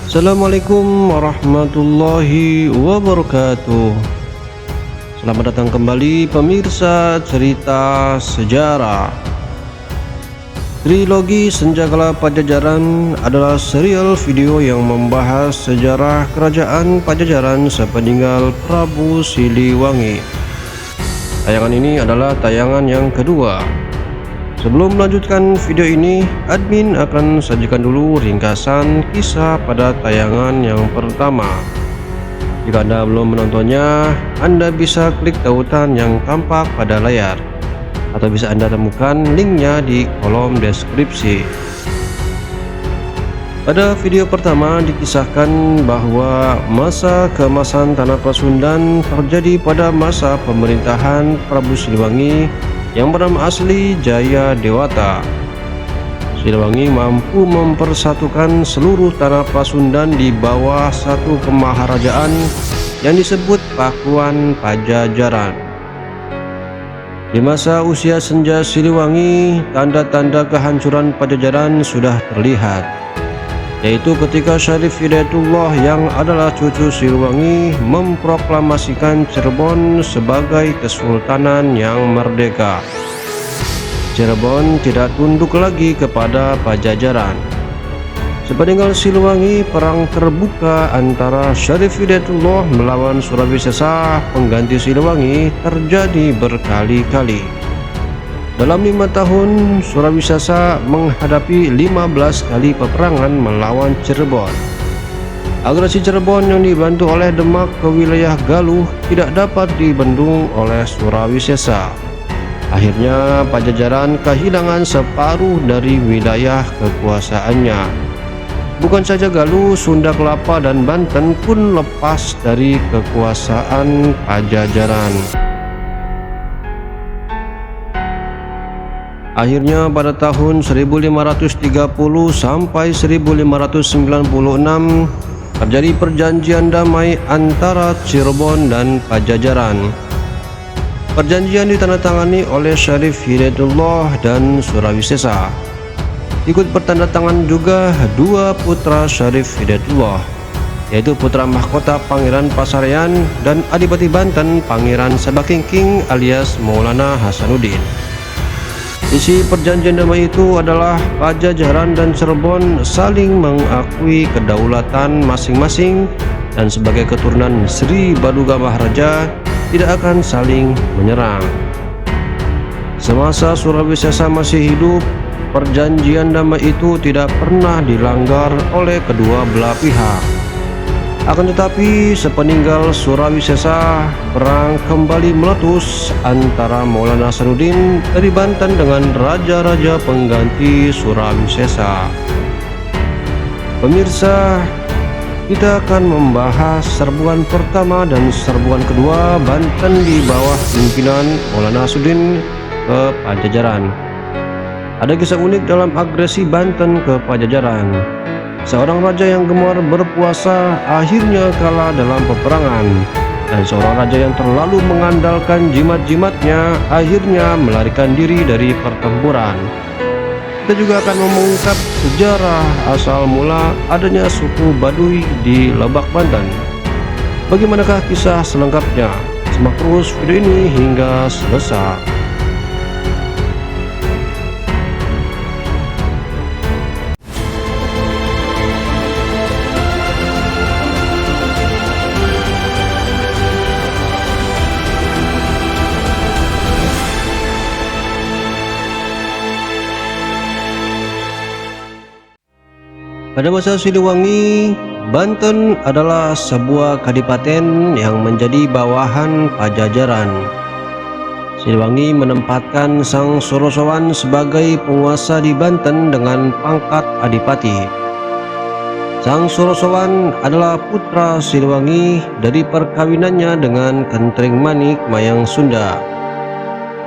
Assalamualaikum warahmatullahi wabarakatuh. Selamat datang kembali pemirsa cerita sejarah. Trilogi Senjakala Pajajaran adalah serial video yang membahas sejarah kerajaan Pajajaran sepeninggal Prabu Siliwangi. Tayangan ini adalah tayangan yang kedua. Sebelum melanjutkan video ini, admin akan sajikan dulu ringkasan kisah pada tayangan yang pertama. Jika Anda belum menontonnya, Anda bisa klik tautan yang tampak pada layar, atau bisa Anda temukan linknya di kolom deskripsi. Pada video pertama dikisahkan bahwa masa keemasan tanah Pasundan terjadi pada masa pemerintahan Prabu Siliwangi yang bernama asli Jaya Dewata. Siliwangi mampu mempersatukan seluruh tanah Pasundan di bawah satu kemaharajaan yang disebut Pakuan Pajajaran. Di masa usia senja Siliwangi, tanda-tanda kehancuran Pajajaran sudah terlihat, yaitu ketika Syarif Hidayatullah yang adalah cucu Siliwangi memproklamasikan Cirebon sebagai kesultanan yang merdeka. Cirebon tidak tunduk lagi kepada Pajajaran. Sepeninggal Siliwangi, perang terbuka antara Syarif Hidayatullah melawan Surawi Sesa pengganti Siliwangi terjadi berkali-kali. Dalam 5 tahun, Surawi Sesa menghadapi 15 kali peperangan melawan Cirebon. Agresi Cirebon yang dibantu oleh Demak ke wilayah Galuh tidak dapat dibendung oleh Surawi Sesa. Akhirnya Pajajaran kehilangan separuh dari wilayah kekuasaannya. Bukan saja Galuh, Sunda Kelapa dan Banten pun lepas dari kekuasaan Pajajaran. Akhirnya pada tahun 1530 sampai 1596 terjadi perjanjian damai antara Cirebon dan Pajajaran. Perjanjian ditandatangani oleh Syarif Hidayatullah dan Surawi Sesa. Ikut bertandatangan juga dua putra Syarif Hidayatullah, yaitu putra mahkota Pangeran Pasarean dan Adipati Banten Pangeran Sabakingking alias Maulana Hasanuddin. Isi perjanjian damai itu adalah Pajajaran dan Cirebon saling mengakui kedaulatan masing-masing dan sebagai keturunan Sri Baduga Maharaja tidak akan saling menyerang. Semasa Surawi Sesa masih hidup, perjanjian damai itu tidak pernah dilanggar oleh kedua belah pihak. Akan tetapi sepeninggal Surawi Sesa, perang kembali meletus antara Maulana Hasanuddin dari Banten dengan raja-raja pengganti Surawi Sesa. Pemirsa, kita akan membahas serbuan pertama dan serbuan kedua Banten di bawah pimpinan Maulana Hasanuddin ke Pajajaran. Ada kisah unik dalam agresi Banten ke Pajajaran. Seorang raja yang gemar berpuasa akhirnya kalah dalam peperangan, dan seorang raja yang terlalu mengandalkan jimat-jimatnya akhirnya melarikan diri dari pertempuran. Kita juga akan mengungkap sejarah asal mula adanya suku Baduy di Lebak, Banten. Bagaimanakah kisah selengkapnya? Simak terus video ini hingga selesai. Pada masa Siliwangi, Banten adalah sebuah kadipaten yang menjadi bawahan Pajajaran. Siliwangi menempatkan Sang Sorosowan sebagai penguasa di Banten dengan pangkat adipati. Sang Sorosowan adalah putra Siliwangi dari perkawinannya dengan Kentring Manik Mayang Sunda.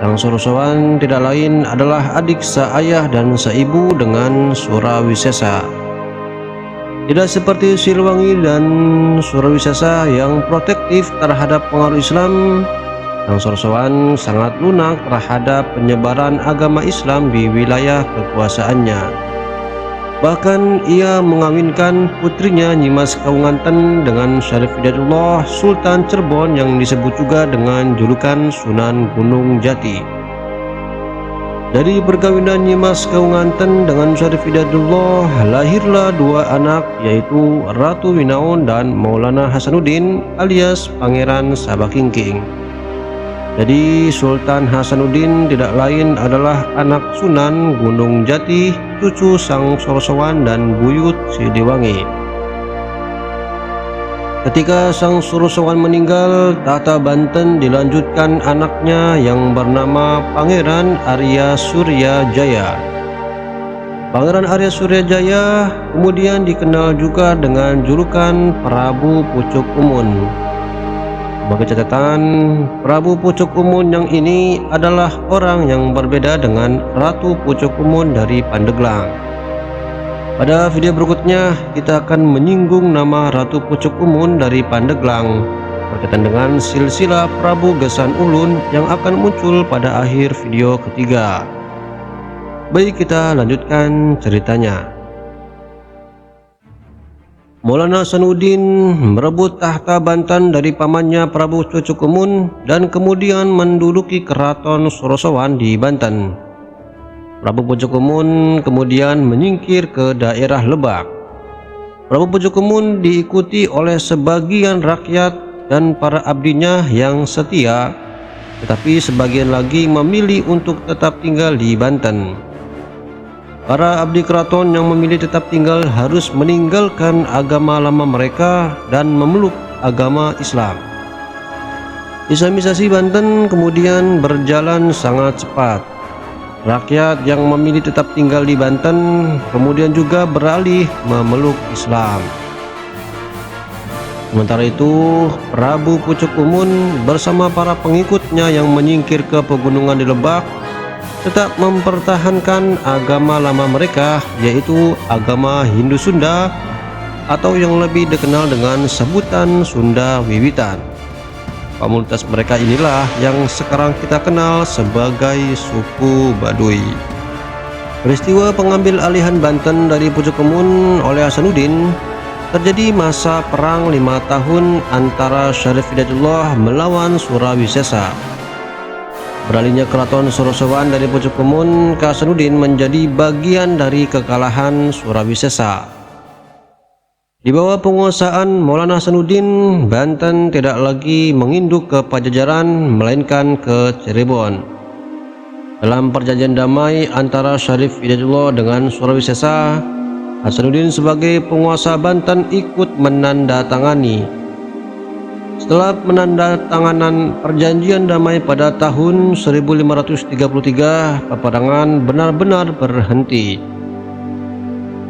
Sang Sorosowan tidak lain adalah adik seayah dan seibu dengan Surawi Sesa. Tidak seperti Siliwangi dan Surawi Sesa yang protektif terhadap pengaruh Islam, Sang Sorosowan sangat lunak terhadap penyebaran agama Islam di wilayah kekuasaannya. Bahkan ia mengawinkan putrinya Nyimas Kaunganten dengan Syarif Hidayatullah Sultan Cirebon yang disebut juga dengan julukan Sunan Gunung Jati. Dari perkawinan Nyimas Kaunganten dengan Syarif Hidayatullah lahirlah dua anak, yaitu Ratu Winaon dan Maulana Hasanuddin alias Pangeran Sabakingking. Jadi Sultan Hasanuddin tidak lain adalah anak Sunan Gunung Jati, cucu Sang Sorsowan dan buyut Siliwangi. Ketika Sang Sorsowan meninggal, tahta Banten dilanjutkan anaknya yang bernama Pangeran Arya Surya Jaya. Pangeran Arya Surya Jaya kemudian dikenal juga dengan julukan Prabu Pucuk Umun. Sebagai catatan, Prabu Pucuk Umun yang ini adalah orang yang berbeda dengan Ratu Pucuk Umun dari Pandeglang. Pada video berikutnya kita akan menyinggung nama Ratu Pucuk Umun dari Pandeglang berkaitan dengan silsilah Prabu Gesan Ulun yang akan muncul pada akhir video ketiga. Baik, kita lanjutkan ceritanya. Maulana Hasanuddin merebut tahta Banten dari pamannya Prabu Pucuk Umun dan kemudian menduduki keraton Sorsowan di Banten. Prabu Pucuk Umun kemudian menyingkir ke daerah Lebak. Prabu Pucuk Umun diikuti oleh sebagian rakyat dan para abdinya yang setia, tetapi sebagian lagi memilih untuk tetap tinggal di Banten. Para abdi keraton yang memilih tetap tinggal harus meninggalkan agama lama mereka dan memeluk agama Islam. Islamisasi Banten kemudian berjalan sangat cepat. Rakyat yang memilih tetap tinggal di Banten kemudian juga beralih memeluk Islam. Sementara itu, Prabu Pucuk Umun bersama para pengikutnya yang menyingkir ke pegunungan di Lebak tetap mempertahankan agama lama mereka, yaitu agama Hindu Sunda atau yang lebih dikenal dengan sebutan Sunda Wiwitan. Komunitas mereka inilah yang sekarang kita kenal sebagai suku Baduy. Peristiwa pengambil alihan Banten dari Pucuk Umun oleh Hasanuddin terjadi masa perang 5 tahun antara Syarif Hidayatullah melawan Surawisesa. Beralihnya keraton Sorsowan dari Pucuk Umun ke Hasanuddin menjadi bagian dari kekalahan Surawisesa. Di bawah penguasaan Maulana Hasanuddin, Banten tidak lagi menginduk ke Pajajaran melainkan ke Cirebon. Dalam perjanjian damai antara Syarif Hidayatullah dengan Surawisesa, Hasanuddin sebagai penguasa Banten ikut menandatangani. Setelah menandatanganan perjanjian damai pada tahun 1533, peperangan benar-benar berhenti.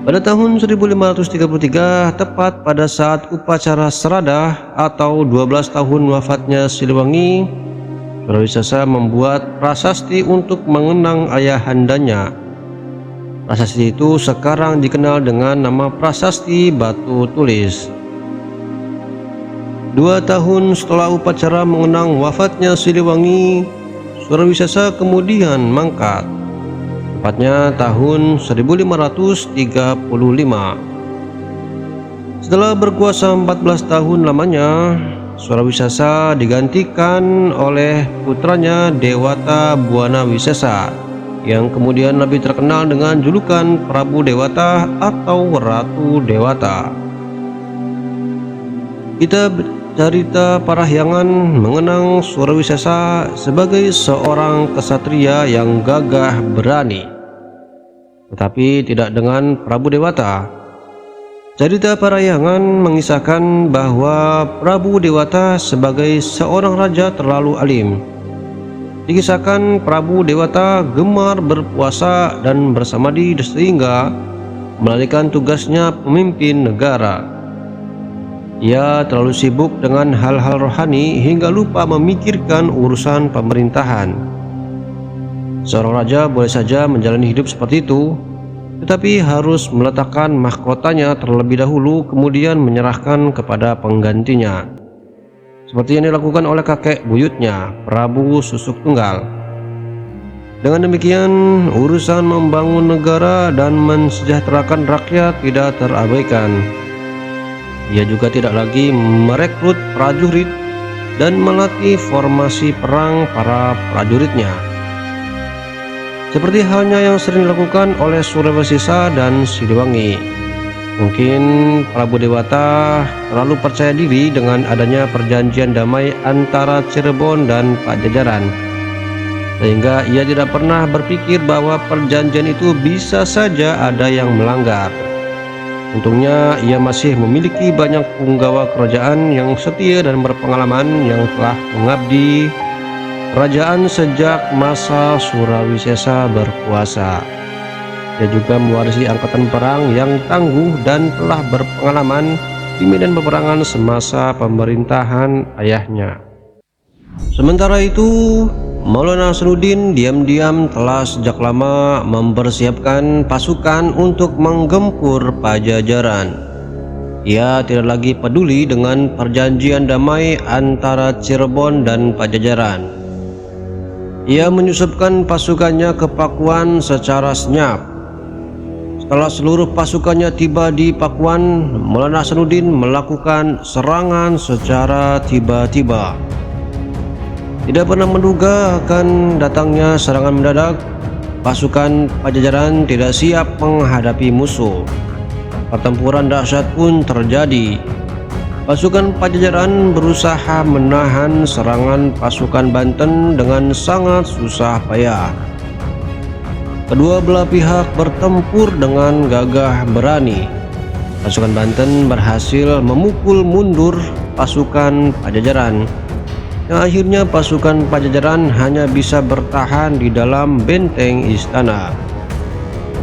Pada tahun 1533, tepat pada saat upacara Seradah atau 12 tahun wafatnya Siliwangi, Surawisesa membuat prasasti untuk mengenang ayahandanya. Prasasti itu sekarang dikenal dengan nama Prasasti Batu Tulis. 2 tahun setelah upacara mengenang wafatnya Siliwangi, Surawisesa kemudian mangkat, tepatnya tahun 1535. Setelah berkuasa 14 tahun lamanya, Surawisesa digantikan oleh putranya Dewata Buana Wisesa yang kemudian lebih terkenal dengan julukan Prabu Dewata atau Ratu Dewata. Kita cerita Parahyangan mengenang Surawisesa sebagai seorang kesatria yang gagah berani, tetapi tidak dengan Prabu Dewata. Cerita Parahyangan mengisahkan bahwa Prabu Dewata sebagai seorang raja terlalu alim. Dikisahkan Prabu Dewata gemar berpuasa dan bersamadi sehingga melalikan tugasnya pemimpin negara. Ia terlalu sibuk dengan hal-hal rohani hingga lupa memikirkan urusan pemerintahan. Seorang raja boleh saja menjalani hidup seperti itu, tetapi harus meletakkan mahkotanya terlebih dahulu kemudian menyerahkan kepada penggantinya, seperti yang dilakukan oleh kakek buyutnya, Prabu Susuk Tunggal. Dengan demikian, urusan membangun negara dan mensejahterakan rakyat tidak terabaikan. Ia juga tidak lagi merekrut prajurit dan melatih formasi perang para prajuritnya, seperti halnya yang sering dilakukan oleh Surabaya dan Siliwangi. Mungkin Prabu Dewata terlalu percaya diri dengan adanya perjanjian damai antara Cirebon dan Pajajaran, sehingga ia tidak pernah berpikir bahwa perjanjian itu bisa saja ada yang melanggar. Untungnya ia masih memiliki banyak punggawa kerajaan yang setia dan berpengalaman yang telah mengabdi kerajaan sejak masa Surawisesa berkuasa. Ia juga mewarisi angkatan perang yang tangguh dan telah berpengalaman di medan peperangan semasa pemerintahan ayahnya. Sementara itu, Maulana Hasanuddin diam-diam telah sejak lama mempersiapkan pasukan untuk menggempur Pajajaran. Ia tidak lagi peduli dengan perjanjian damai antara Cirebon dan Pajajaran. Ia menyusupkan pasukannya ke Pakuan secara senyap. Setelah seluruh pasukannya tiba di Pakuan, Maulana Hasanuddin melakukan serangan secara tiba-tiba. Tidak pernah menduga akan datangnya serangan mendadak, pasukan Pajajaran tidak siap menghadapi musuh. Pertempuran dahsyat pun terjadi. Pasukan Pajajaran berusaha menahan serangan pasukan Banten dengan sangat susah payah. Kedua belah pihak bertempur dengan gagah berani. Pasukan Banten berhasil memukul mundur pasukan Pajajaran, yang akhirnya pasukan Pajajaran hanya bisa bertahan di dalam benteng istana.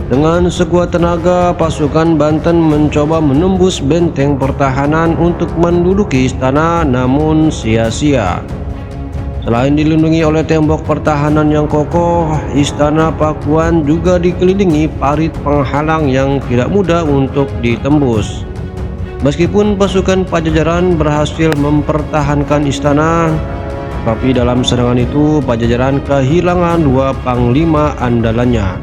Dengan sekuat tenaga, pasukan Banten mencoba menembus benteng pertahanan untuk menduduki istana, namun sia-sia. Selain dilindungi oleh tembok pertahanan yang kokoh, istana Pakuan juga dikelilingi parit penghalang yang tidak mudah untuk ditembus. Meskipun pasukan Pajajaran berhasil mempertahankan istana, tapi dalam serangan itu Pajajaran kehilangan dua panglima andalannya,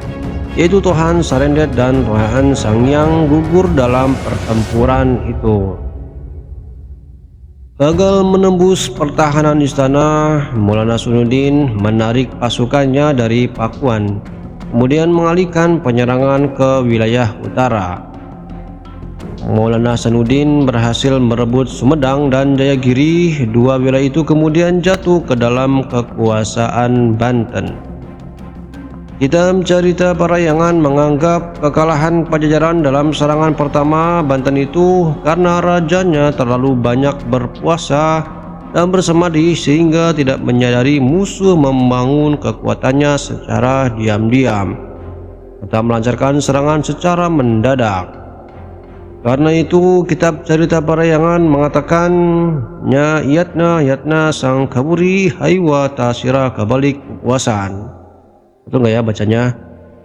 yaitu Tohan Sarendet dan Tohan Sangyang, gugur dalam pertempuran itu. Gagal menembus pertahanan istana, Maulana Hasanuddin menarik pasukannya dari Pakuan, kemudian mengalihkan penyerangan ke wilayah utara. Maulana Hasanuddin berhasil merebut Sumedang dan Jayagiri. Dua wilayah itu kemudian jatuh ke dalam kekuasaan Banten. Kitab Carita Parahyangan menganggap kekalahan Pajajaran dalam serangan pertama Banten itu karena rajanya terlalu banyak berpuasa dan bersemadi sehingga tidak menyadari musuh membangun kekuatannya secara diam-diam, serta melancarkan serangan secara mendadak. Karena itu, kitab Carita Parahyangan mengatakannya yatna sang kaburi haiwa tasira kabalik kekuasaan. Betul nggak ya bacanya?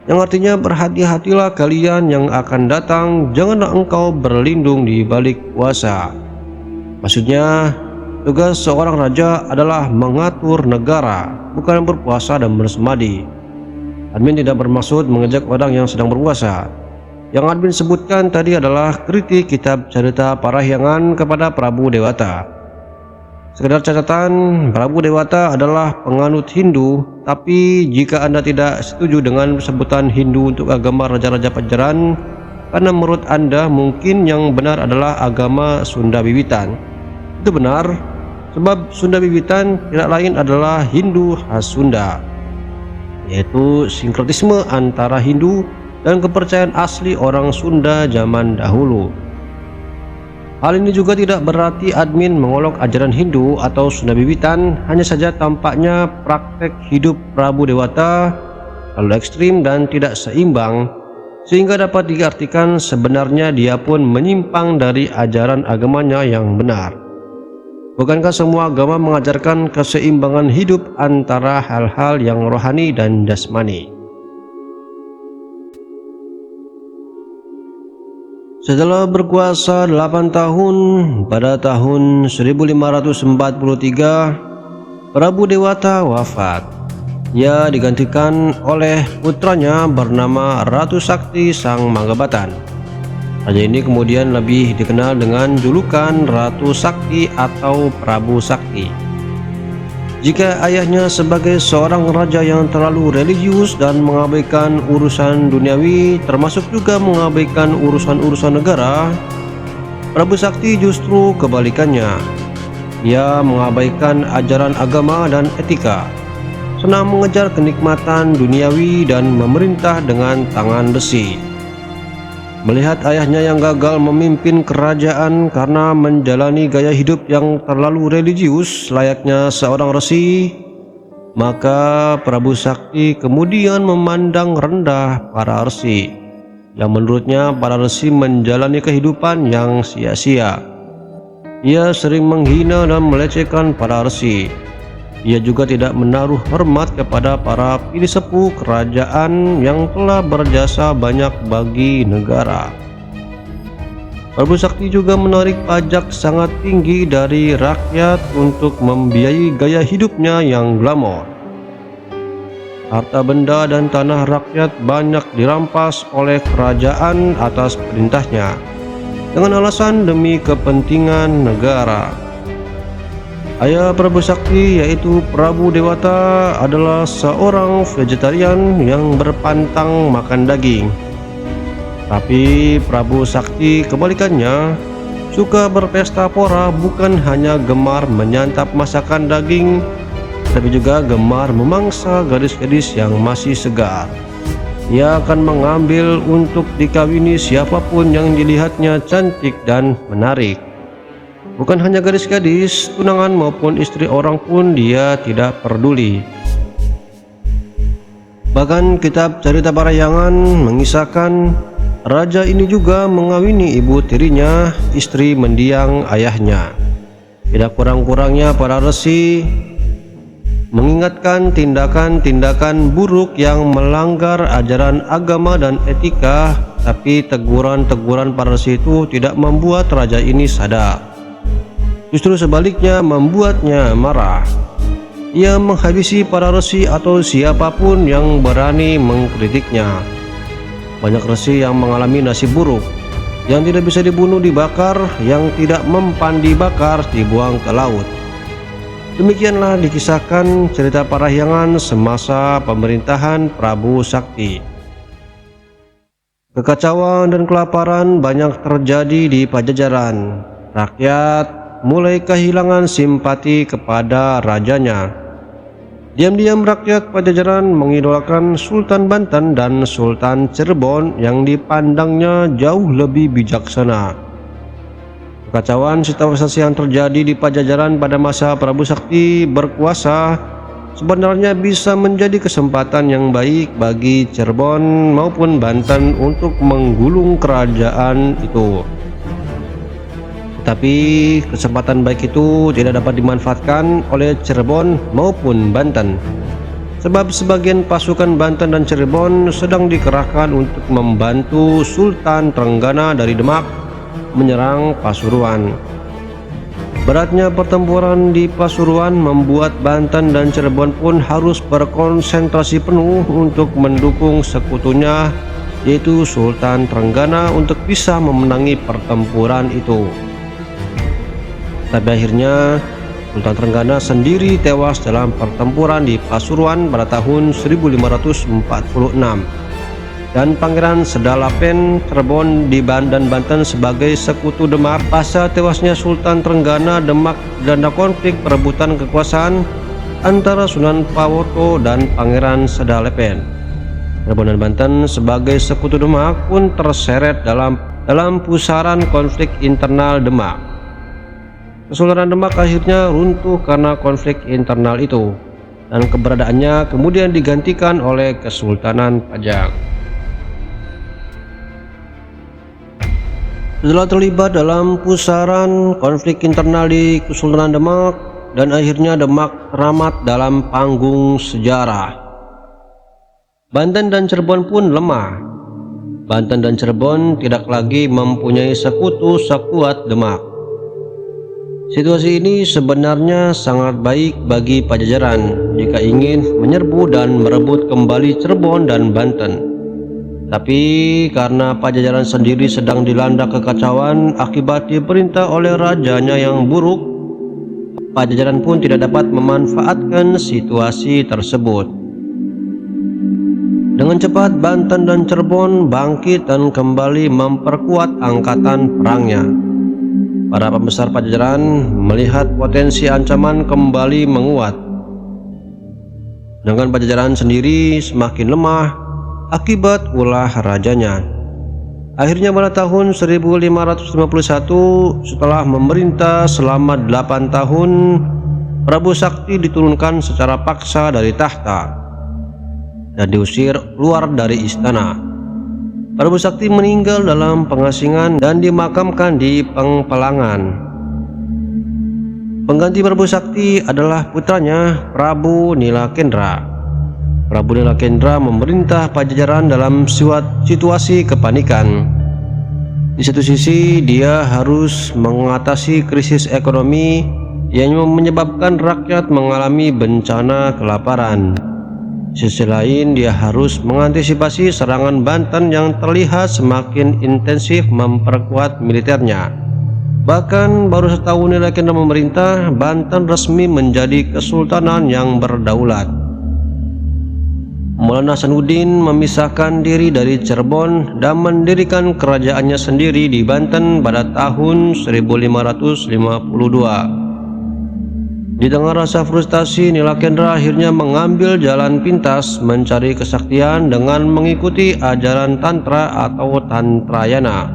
Yang artinya berhati-hatilah kalian yang akan datang, janganlah engkau berlindung di balik kuasa. Maksudnya, tugas seorang raja adalah mengatur negara, bukan berpuasa dan bersemadi. Admin tidak bermaksud mengejek orang yang sedang berpuasa. Yang admin sebutkan tadi adalah kritik kitab Carita Parahyangan kepada Prabu Dewata. Sekedar catatan, Prabu Dewata adalah penganut Hindu, tapi jika Anda tidak setuju dengan sebutan Hindu untuk agama Raja-Raja Pajajaran, karena menurut Anda mungkin yang benar adalah agama Sunda Wiwitan. Itu benar, sebab Sunda Wiwitan tidak lain adalah Hindu khas Sunda, yaitu sinkretisme antara Hindu dan kepercayaan asli orang Sunda zaman dahulu. Hal ini juga tidak berarti admin mengolok ajaran Hindu atau Sunda Wiwitan, hanya saja tampaknya praktek hidup Prabu Dewata terlalu ekstrim dan tidak seimbang, sehingga dapat diartikan sebenarnya dia pun menyimpang dari ajaran agamanya yang benar. Bukankah semua agama mengajarkan keseimbangan hidup antara hal-hal yang rohani dan jasmani? Setelah berkuasa 8 tahun, pada tahun 1543, Prabu Dewata wafat. Ia digantikan oleh putranya bernama Ratu Sakti Sang Manggabatan. Raja ini kemudian lebih dikenal dengan julukan Ratu Sakti atau Prabu Sakti. Jika ayahnya sebagai seorang raja yang terlalu religius dan mengabaikan urusan duniawi, termasuk juga mengabaikan urusan-urusan negara, Prabu Sakti justru kebalikannya. Ia mengabaikan ajaran agama dan etika, senang mengejar kenikmatan duniawi dan memerintah dengan tangan besi. Melihat ayahnya yang gagal memimpin kerajaan karena menjalani gaya hidup yang terlalu religius layaknya seorang resi, maka Prabu Sakti kemudian memandang rendah para resi, yang menurutnya para resi menjalani kehidupan yang sia-sia. Ia sering menghina dan melecehkan para resi. Ia juga tidak menaruh hormat kepada para pilih sepuh kerajaan yang telah berjasa banyak bagi negara. Prabu Sakti juga menarik pajak sangat tinggi dari rakyat untuk membiayai gaya hidupnya yang glamor. Harta benda dan tanah rakyat banyak dirampas oleh kerajaan atas perintahnya, dengan alasan demi kepentingan negara. Ayah Prabu Sakti, yaitu Prabu Dewata, adalah seorang vegetarian yang berpantang makan daging. Tapi Prabu Sakti kebalikannya, suka berpesta pora, bukan hanya gemar menyantap masakan daging, tapi juga gemar memangsa gadis-gadis yang masih segar. Ia akan mengambil untuk dikawini siapapun yang dilihatnya cantik dan menarik. Bukan hanya gadis-gadis, tunangan maupun istri orang pun dia tidak peduli. Bahkan kitab cerita parahyangan mengisahkan raja ini juga mengawini ibu tirinya, istri mendiang ayahnya. Tidak kurang-kurangnya para resi mengingatkan tindakan-tindakan buruk yang melanggar ajaran agama dan etika, tapi teguran-teguran para resi itu tidak membuat raja ini sadar. Justru sebaliknya membuatnya marah. Ia menghabisi para resi atau siapapun yang berani mengkritiknya. Banyak resi yang mengalami nasib buruk, yang tidak bisa dibunuh dibakar, yang tidak mempan dibakar dibuang ke laut. Demikianlah dikisahkan cerita parahyangan semasa pemerintahan Prabu Sakti. Kekacauan dan kelaparan banyak terjadi di Pajajaran. Rakyat mulai kehilangan simpati kepada rajanya. Diam-diam rakyat Pajajaran mengidolakan Sultan Banten dan Sultan Cirebon yang dipandangnya jauh lebih bijaksana. Kekacauan situasi yang terjadi di Pajajaran pada masa Prabu Sakti berkuasa sebenarnya bisa menjadi kesempatan yang baik bagi Cirebon maupun Banten untuk menggulung kerajaan itu. Tapi kesempatan baik itu tidak dapat dimanfaatkan oleh Cirebon maupun Banten, sebab sebagian pasukan Banten dan Cirebon sedang dikerahkan untuk membantu Sultan Trenggana dari Demak menyerang Pasuruan. Beratnya pertempuran di Pasuruan membuat Banten dan Cirebon pun harus berkonsentrasi penuh untuk mendukung sekutunya, yaitu Sultan Trenggana, untuk bisa memenangi pertempuran itu. Tapi akhirnya Sultan Trenggana sendiri tewas dalam pertempuran di Pasuruan pada tahun 1546, dan Pangeran Sedalapen Cirebon dan Banten sebagai sekutu Demak. Pasca tewasnya Sultan Trenggana, Demak dilanda konflik perebutan kekuasaan antara Sunan Pawoto dan Pangeran Sedalapen. Cirebon dan Banten sebagai sekutu Demak pun terseret dalam pusaran konflik internal Demak. Kesultanan Demak akhirnya runtuh karena konflik internal itu, dan keberadaannya kemudian digantikan oleh Kesultanan Pajang. Setelah terlibat dalam pusaran konflik internal di Kesultanan Demak, dan akhirnya Demak teramat dalam panggung sejarah, Banten dan Cirebon pun lemah. Banten dan Cirebon tidak lagi mempunyai sekutu sekuat Demak. Situasi ini sebenarnya sangat baik bagi Pajajaran jika ingin menyerbu dan merebut kembali Cirebon dan Banten. Tapi karena Pajajaran sendiri sedang dilanda kekacauan akibat diperintah oleh rajanya yang buruk, Pajajaran pun tidak dapat memanfaatkan situasi tersebut. Dengan cepat Banten dan Cirebon bangkit dan kembali memperkuat angkatan perangnya. Para pembesar Pajajaran melihat potensi ancaman kembali menguat. Dengan Pajajaran sendiri semakin lemah akibat ulah rajanya. Akhirnya pada tahun 1551 setelah memerintah selama 8 tahun, Prabu Sakti diturunkan secara paksa dari tahta dan diusir keluar dari istana. Prabu Sakti meninggal dalam pengasingan dan dimakamkan di Pengpelangan. Pengganti Prabu Sakti adalah putranya Prabu Nilakendra. Prabu Nilakendra memerintah Pajajaran dalam situasi kepanikan. Di satu sisi dia harus mengatasi krisis ekonomi yang menyebabkan rakyat mengalami bencana kelaparan. Di sisi lain dia harus mengantisipasi serangan Banten yang terlihat semakin intensif memperkuat militernya. Bahkan baru setahun Nilakendra memerintah, Banten resmi menjadi kesultanan yang berdaulat. Maulana Hasanuddin memisahkan diri dari Cirebon dan mendirikan kerajaannya sendiri di Banten pada tahun 1552. Di tengah rasa frustasi, Nilakendra akhirnya mengambil jalan pintas mencari kesaktian dengan mengikuti ajaran Tantra atau Tantrayana.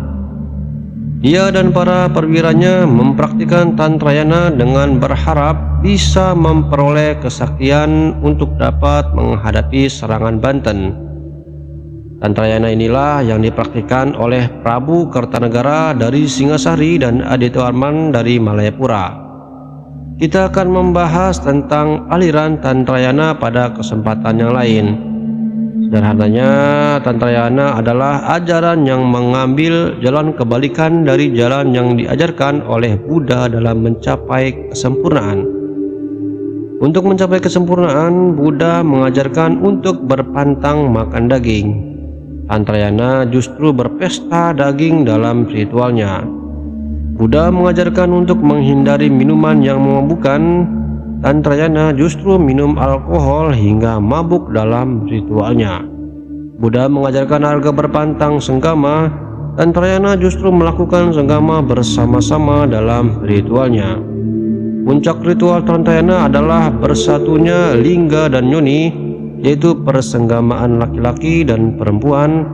Dia dan para perwiranya mempraktikkan Tantrayana dengan berharap bisa memperoleh kesaktian untuk dapat menghadapi serangan Banten. Tantrayana inilah yang dipraktikkan oleh Prabu Kertanegara dari Singasari dan Adityawarman dari Malayapura. Kita akan membahas tentang aliran Tantrayana pada kesempatan yang lain. Sederhananya, Tantrayana adalah ajaran yang mengambil jalan kebalikan dari jalan yang diajarkan oleh Buddha dalam mencapai kesempurnaan. Untuk mencapai kesempurnaan, Buddha mengajarkan untuk berpantang makan daging. Tantrayana justru berpesta daging dalam ritualnya. Buddha mengajarkan untuk menghindari minuman yang memabukkan. Tantrayana justru minum alkohol hingga mabuk dalam ritualnya. Buddha mengajarkan harga berpantang senggama. Tantrayana justru melakukan senggama bersama-sama dalam ritualnya. Puncak ritual Tantrayana adalah bersatunya lingga dan yoni, yaitu persenggamaan laki-laki dan perempuan.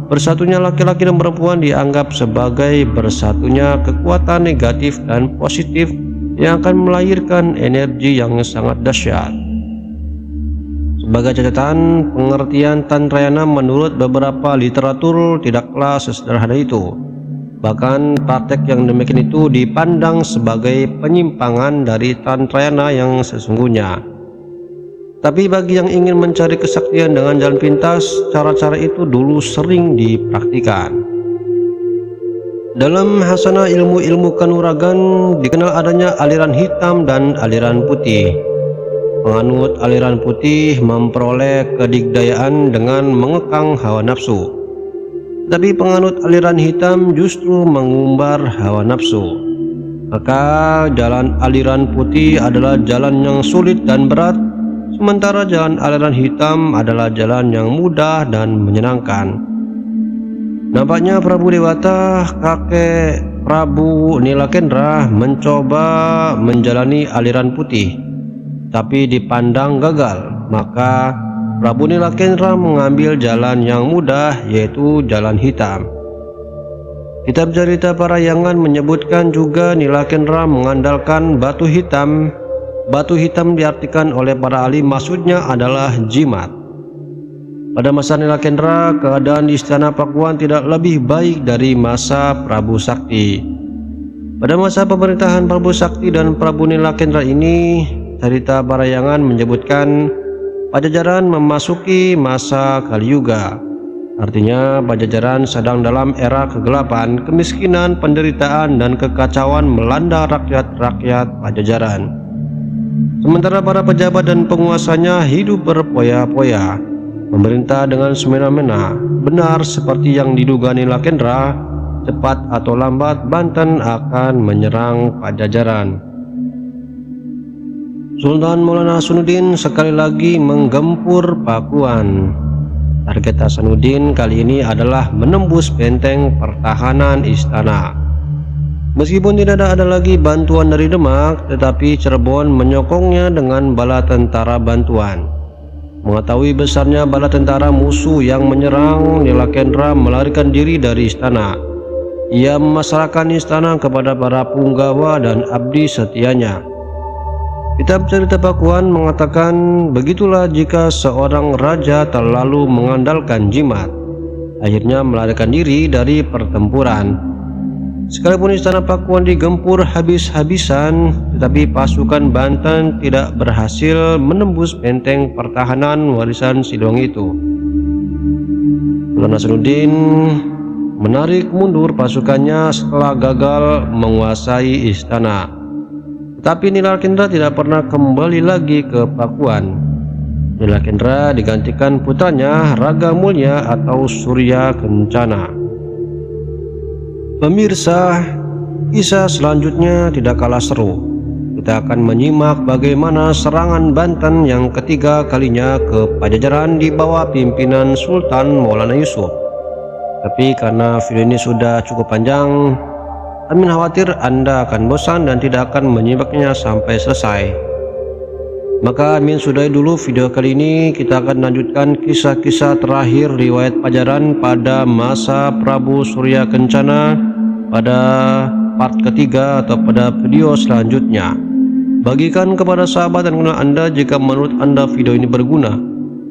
Bersatunya laki-laki dan perempuan dianggap sebagai bersatunya kekuatan negatif dan positif yang akan melahirkan energi yang sangat dahsyat. Sebagai catatan, pengertian Tantrayana menurut beberapa literatur tidaklah sesederhana itu. Bahkan praktek yang demikian itu dipandang sebagai penyimpangan dari Tantrayana yang sesungguhnya. Tapi bagi yang ingin mencari kesaktian dengan jalan pintas, cara-cara itu dulu sering dipraktikan. Dalam hasanah ilmu-ilmu kanuragan dikenal adanya aliran hitam dan aliran putih. Penganut aliran putih memperoleh kedigdayaan dengan mengekang hawa nafsu. Tapi penganut aliran hitam justru mengumbar hawa nafsu. Maka jalan aliran putih adalah jalan yang sulit dan berat, sementara jalan aliran hitam adalah jalan yang mudah dan menyenangkan. Nampaknya Prabu Dewata, kakek Prabu Nilakendra, mencoba menjalani aliran putih, tapi dipandang gagal. Maka Prabu Nilakendra mengambil jalan yang mudah, yaitu jalan hitam. Kitab cerita Parayangan menyebutkan juga Nilakendra mengandalkan batu hitam. Batu hitam diartikan oleh para ahli maksudnya adalah jimat. Pada masa Nilakendra, keadaan di istana Pakuan tidak lebih baik dari masa Prabu Sakti. Pada masa pemerintahan Prabu Sakti dan Prabu Nilakendra ini, cerita Parayangan menyebutkan Pajajaran memasuki masa Kali Yuga. Artinya Pajajaran sedang dalam era kegelapan, kemiskinan, penderitaan, dan kekacauan melanda rakyat-rakyat Pajajaran. Sementara para pejabat dan penguasanya hidup berpoya-poya, memerintah dengan semena-mena. Benar seperti yang diduga Nilakendra, cepat atau lambat Banten akan menyerang Pajajaran. Sultan Maulana Hasanuddin sekali lagi menggempur Pakuan. Target Hasanuddin kali ini adalah menembus benteng pertahanan istana. Meskipun tidak ada lagi bantuan dari Demak, tetapi Cirebon menyokongnya dengan bala tentara bantuan. Mengetahui besarnya bala tentara musuh yang menyerang, Nilakendra melarikan diri dari istana. Ia memasrahkan istana kepada para punggawa dan abdi setianya. Kitab Cerita Pakuan mengatakan, begitulah jika seorang raja terlalu mengandalkan jimat, akhirnya melarikan diri dari pertempuran. Sekalipun istana Pakuan digempur habis-habisan, tetapi pasukan Banten tidak berhasil menembus benteng pertahanan warisan Siliwangi itu. Sultan Hasanuddin menarik mundur pasukannya setelah gagal menguasai istana. Tetapi Nilakendra tidak pernah kembali lagi ke Pakuan. Nilakendra digantikan putranya Raga Mulya atau Surya Kencana. Pemirsa, kisah selanjutnya tidak kalah seru. Kita akan menyimak bagaimana serangan Banten yang ketiga kalinya ke Pajajaran di bawah pimpinan Sultan Maulana Yusuf. Tapi karena video ini sudah cukup panjang, Amin khawatir Anda akan bosan dan tidak akan menyimaknya sampai selesai. Maka Amin sudahi dulu video kali ini. Kita akan lanjutkan kisah-kisah terakhir riwayat Pajajaran pada masa Prabu Surya Kencana pada part ketiga atau pada video selanjutnya. Bagikan kepada sahabat dan keluarga Anda jika menurut Anda video ini berguna.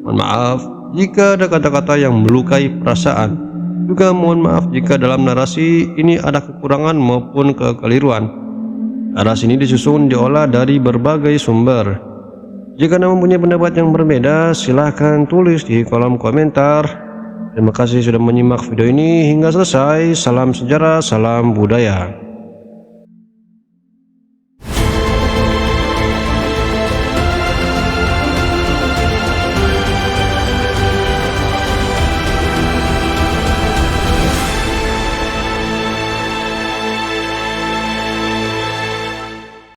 Mohon maaf jika ada kata-kata yang melukai perasaan. Juga mohon maaf jika dalam narasi ini ada kekurangan maupun kekeliruan. Narasi ini disusun diolah dari berbagai sumber. Jika Anda mempunyai pendapat yang berbeda, silahkan tulis di kolom komentar. Terima kasih sudah menyimak video ini hingga selesai. Salam sejarah, salam budaya.